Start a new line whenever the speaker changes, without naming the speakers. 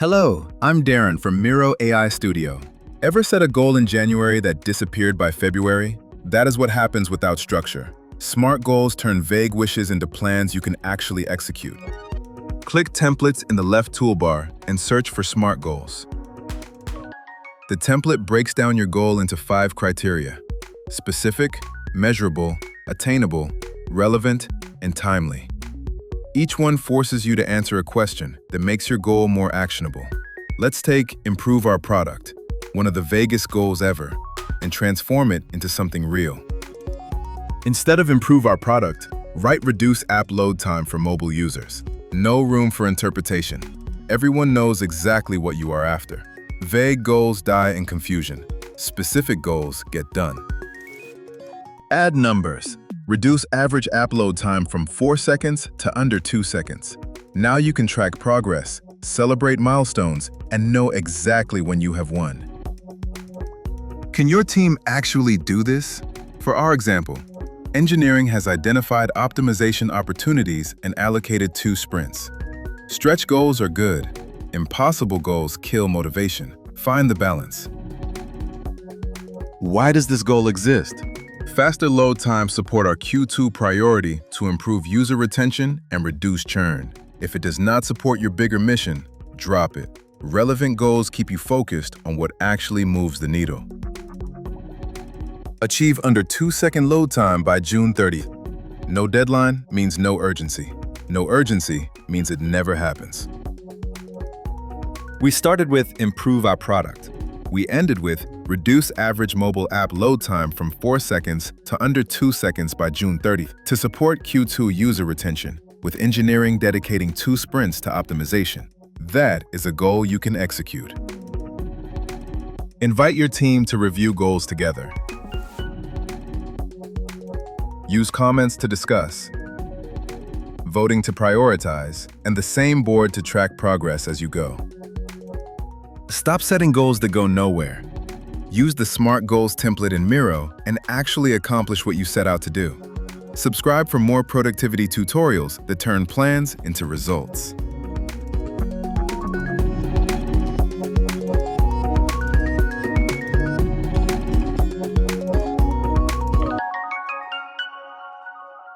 Hello, I'm Darren from Miro AI Studio. Ever set a goal in January that disappeared by February? That is what happens without structure. Smart goals turn vague wishes into plans you can actually execute. Click Templates in the left toolbar and search for Smart Goals. The template breaks down your goal into 5 criteria: specific, measurable, attainable, relevant, and timely. Each one forces you to answer a question that makes your goal more actionable. Let's take improve our product, one of the vaguest goals ever, and transform it into something real. Instead of improve our product, write reduce app load time for mobile users. No room for interpretation. Everyone knows exactly what you are after. Vague goals die in confusion. Specific goals get done. Add numbers. Reduce average app load time from 4 seconds to under 2 seconds. Now you can track progress, celebrate milestones, and know exactly when you have won. Can your team actually do this? For our example, engineering has identified optimization opportunities and allocated 2 sprints. Stretch goals are good. Impossible goals kill motivation. Find the balance. Why does this goal exist? Faster load times support our Q2 priority to improve user retention and reduce churn. If it does not support your bigger mission, drop it. Relevant goals keep you focused on what actually moves the needle. Achieve under 2-second load time by June 30th. No deadline means no urgency. No urgency means it never happens. We started with improve our product. We ended with reduce average mobile app load time from 4 seconds to under 2 seconds by June 30th to support Q2 user retention, with engineering dedicating 2 sprints to optimization. That is a goal you can execute. Invite your team to review goals together. Use comments to discuss, voting to prioritize, and the same board to track progress as you go. Stop setting goals that go nowhere. Use the Smart Goals template in Miro and actually accomplish what you set out to do. Subscribe for more productivity tutorials that turn plans into results.